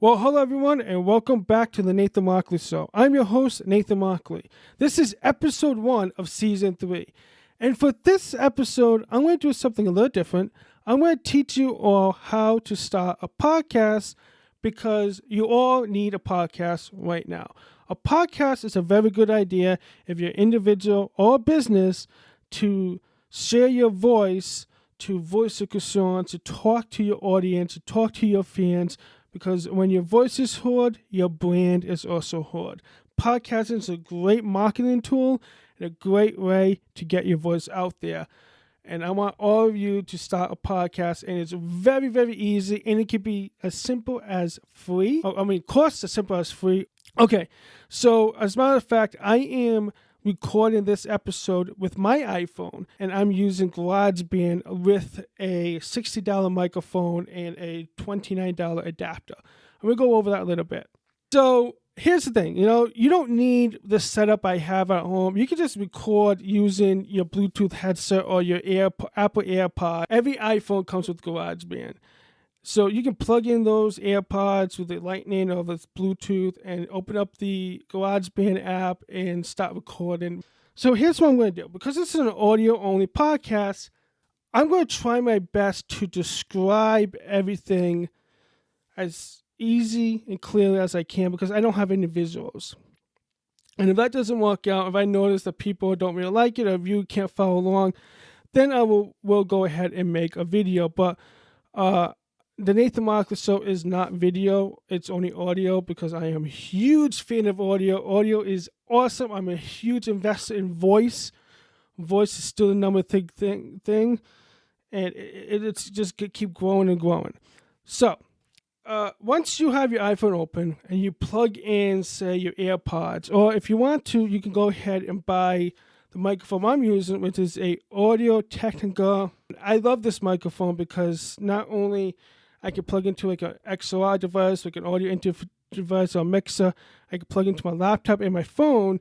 Well, hello everyone, and welcome back to the Nathan Markley Show. I'm your host, Nathan Markley. This is episode 1 of season 3. And for this episode, I'm going to do something a little different. I'm going to teach you all how to start a podcast because you all need a podcast right now. A podcast is a very good idea if you're an individual or a business to share your voice, to voice your concern, to talk to your audience, to talk to your fans, because when your voice is heard, your brand is also heard. Podcasting is a great marketing tool and a great way to get your voice out there. And I want all of you to start a podcast, and it's very, very easy, and it can be as simple as free. Cost as simple as free. Okay, so as a matter of fact, I am recording this episode with my iPhone, and I'm using Garageband with a $60 microphone and a $29 adapter. I'm going to go over that a little bit. So here's the thing, you don't need the setup I have at home. You can just record using your Bluetooth headset or your Apple AirPod. Every iPhone comes with GarageBand. So you can plug in those AirPods with the Lightning or the Bluetooth and open up the GarageBand app and start recording. So here's what I'm going to do. Because this is an audio-only podcast, I'm going to try my best to describe everything as easy and clearly as I can because I don't have any visuals. And if that doesn't work out, if I notice that people don't really like it or if you can't follow along, then I will go ahead and make a video. But the Nathan Markley Show is not video. It's only audio because I am a huge fan of audio. Audio is awesome. I'm a huge investor in voice. Voice is still the number thing. And it's just keep growing and growing. So, once you have your iPhone open and you plug in, say, your AirPods, or if you want to, you can go ahead and buy the microphone I'm using, which is a Audio-Technica. I love this microphone because not only I can plug into like an XLR device, like an audio interface device or mixer. I can plug into my laptop and my phone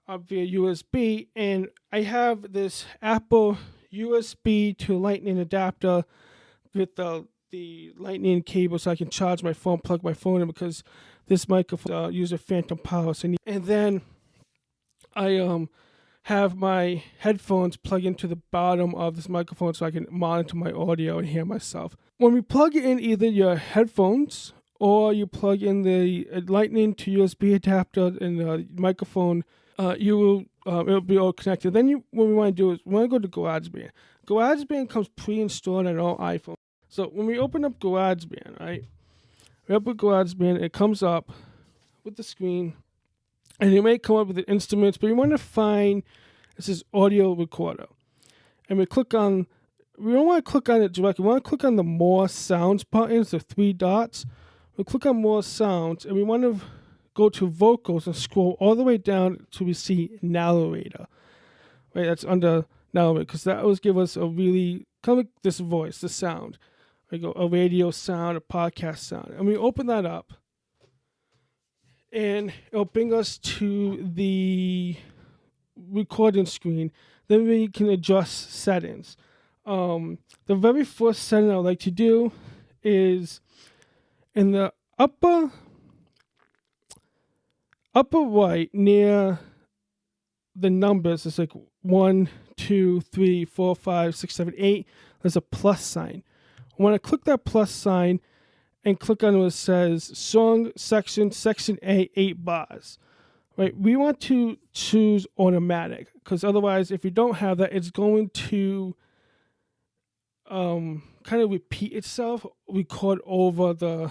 via USB. And I have this Apple USB to Lightning adapter with the Lightning cable so I can charge my phone, plug my phone in because this microphone uses phantom power. And then I have my headphones plug into the bottom of this microphone so I can monitor my audio and hear myself. When we plug in either your headphones or you plug in the Lightning to USB adapter in the microphone, it'll be all connected. Then what we want to do is we want to go to GarageBand. GarageBand comes pre-installed on all iPhones. So when we open up GarageBand, right? We open GarageBand, it comes up with the screen. And it may come up with the instruments, but you want to find, this is audio recorder. And we don't want to click on it directly. We want to click on the more sounds buttons, the 3 dots. We click on more sounds, and we want to go to vocals and scroll all the way down till we see narrator. Right, that's under narrator, because that will give us a really, kind of like this voice, the sound. We go a radio sound, a podcast sound. And we open that up. And it'll bring us to the recording screen. Then we can adjust settings. The very first setting I would like to do is in the upper right near the numbers. It's like 1, 2, 3, 4, 5, 6, 7, 8. There's a plus sign. When I click that plus sign, and click on what says song section A, 8 bars. Right? We want to choose automatic because otherwise, if you don't have that, it's going to kind of repeat itself, record over the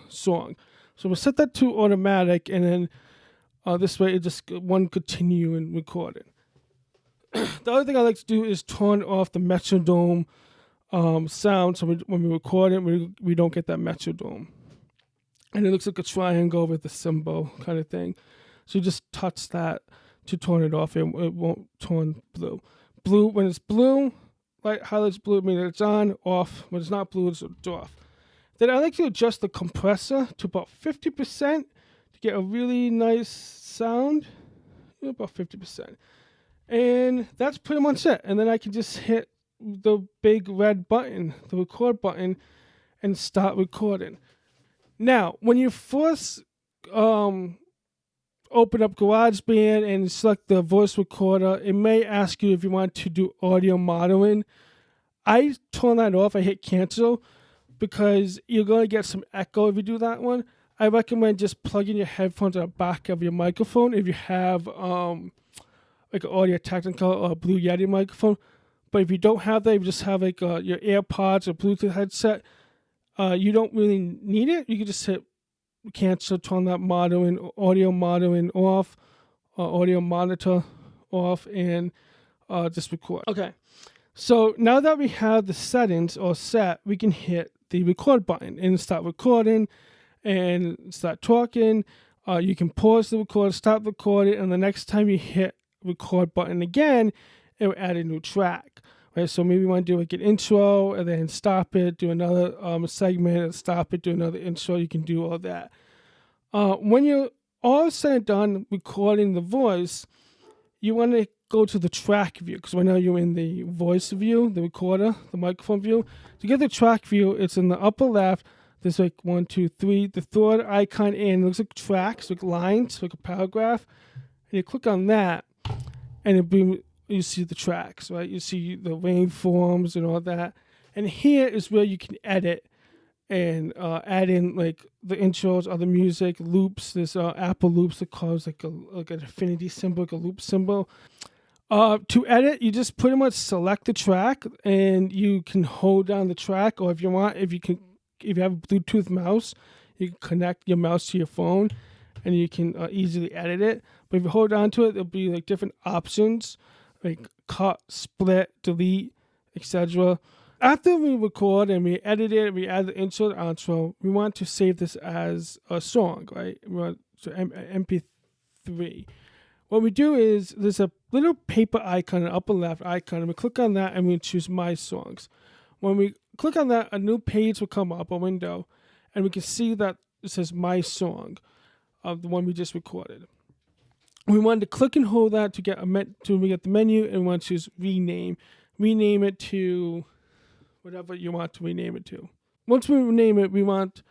song. So we'll set that to automatic, and then this way it just one continue and record it. The other thing I like to do is turn off the metronome sound, so when we record it, we don't get that metronome. And it looks like a triangle with a symbol kind of thing. So you just touch that to turn it off, and it won't turn blue. When it's blue, light highlights blue, meaning it's on, off. When it's not blue, it's off. Then I like to adjust the compressor to about 50% to get a really nice sound. About 50%. And that's pretty much it. And then I can just hit the big red button, the record button, and start recording. Now, when you first open up GarageBand and select the voice recorder, it may ask you if you want to do audio modeling. I turn that off. I hit cancel because you're going to get some echo if you do that one. I recommend just plugging your headphones at the back of your microphone if you have like an Audio Technica or a Blue Yeti microphone. But if you don't have that, if you just have like your AirPods or Bluetooth headset, you don't really need it. You can just hit cancel, turn that audio modeling off, audio monitor off, and just record. Okay, so now that we have the settings all set, we can hit the record button and start recording and start talking. You can pause the record, stop recording, and the next time you hit record button again, it will add a new track. Right, so maybe you want to do like an intro and then stop it, do another segment and stop it, do another intro. You can do all that. When you're all said and done recording the voice, you want to go to the track view, because right now you're in the voice view, the recorder, the microphone view. To get the track view, it's in the upper left. There's like 1, 2, 3. The third icon in looks like tracks, like lines, like a paragraph. And you click on that, and you see the tracks, right? You see the waveforms and all that. And here is where you can edit and add in like the intros, other music, loops. There's Apple loops that cause like an infinity symbol, like a loop symbol. To edit, you just pretty much select the track and you can hold down the track, or if you have a Bluetooth mouse, you can connect your mouse to your phone and you can easily edit it. But if you hold on to it, there'll be like different options, like cut, split, delete, etc. After we record and we edit it, we add the intro and outro, we want to save this as a song, right? We want to MP3. What we do is there's a little paper icon, an upper left icon, and we click on that and we choose My Songs. When we click on that, a new page will come up, a window, and we can see that it says My Song, of the one we just recorded. We want to click and hold that to get the menu, and we want to choose Rename. Rename it to whatever you want to rename it to. Once we rename it, we want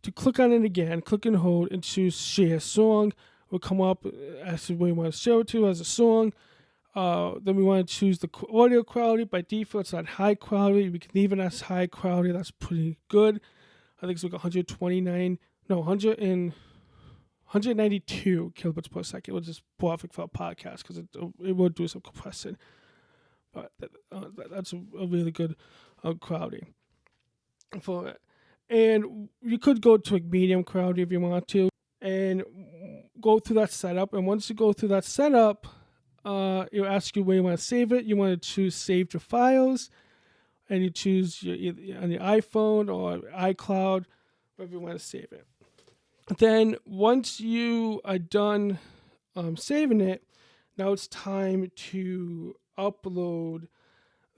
to click on it again, click and hold, and choose Share Song. Will come up as to where we want to show it to as a song. Then we want to choose the audio quality. By default, it's at high quality. We can leave it as high quality. That's pretty good. I think it's like 192 kilobits per second, which is perfect for a podcast because it will do some compressing. But that's a really good quality for it. And you could go to like medium quality if you want to, and go through that setup. And once you go through that setup, it'll ask you where you want to save it. You want to choose Save to Files, and you choose on your iPhone or iCloud, wherever you want to save it. Then once you are done saving it, now it's time to upload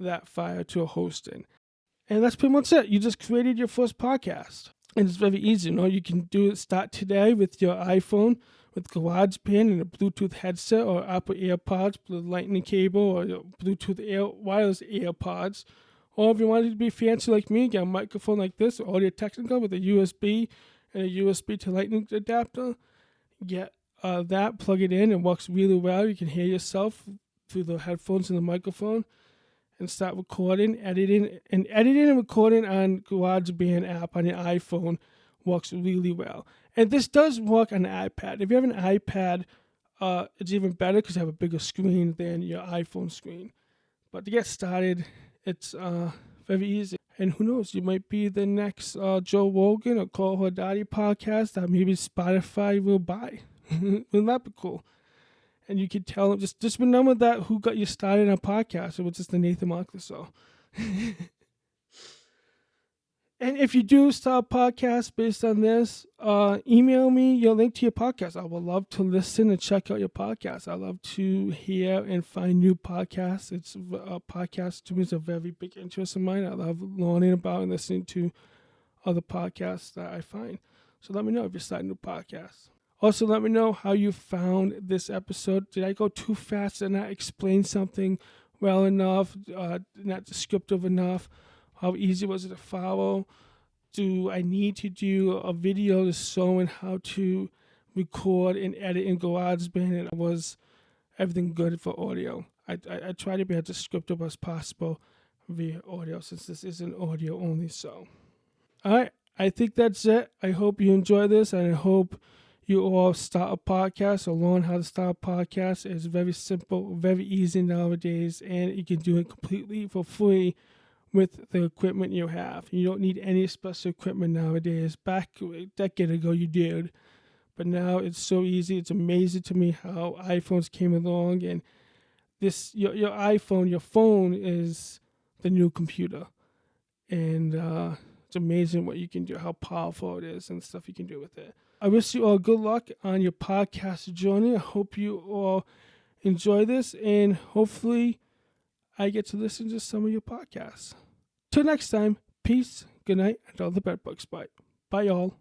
that file to a hosting. And that's pretty much it. You just created your first podcast. And it's very easy. You can start today with your iPhone, with GarageBand and a Bluetooth headset or Apple AirPods, with a lightning cable, or Bluetooth wireless AirPods. Or if you wanted to be fancy like me, get a microphone like this, Audio Technica with a USB and a USB to lightning adapter. Get that, plug it in, it works really well. You can hear yourself through the headphones and the microphone, and start recording, editing and recording on GarageBand app on your iPhone works really well. And this does work on an iPad. If you have an iPad, it's even better because you have a bigger screen than your iPhone screen. But to get started, it's very easy. And who knows, you might be the next Joe Rogan or Call Her Daddy podcast that maybe Spotify will buy. Wouldn't that be cool? And you could tell them, just remember that who got you started on a podcast. It was just the Nathan Markley Show. And if you do start a podcast based on this, email me your link to your podcast. I would love to listen and check out your podcast. I love to hear and find new podcasts. It's a podcast to me is a very big interest of mine. I love learning about and listening to other podcasts that I find. So let me know if you're starting a new podcast. Also, let me know how you found this episode. Did I go too fast and not explain something well enough, not descriptive enough? How easy was it to follow? do I need to do a video showing how to record and edit in GarageBand, and was everything good for audio. I try to be as descriptive as possible via audio, since this is an audio only. So, all right, I think that's it. I hope you enjoy this, and I hope you all start a podcast or learn how to start a podcast. It's very simple, very easy nowadays, and you can do it completely for free with the equipment you have. You don't need any special equipment nowadays. Back a decade ago, you did. But now it's so easy. It's amazing to me how iPhones came along, and your iPhone, your phone is the new computer. And it's amazing what you can do, how powerful it is, and stuff you can do with it. I wish you all good luck on your podcast journey. I hope you all enjoy this, and hopefully I get to listen to some of your podcasts. Till next time, peace, good night, and all the bed bugs bite. Bye, y'all.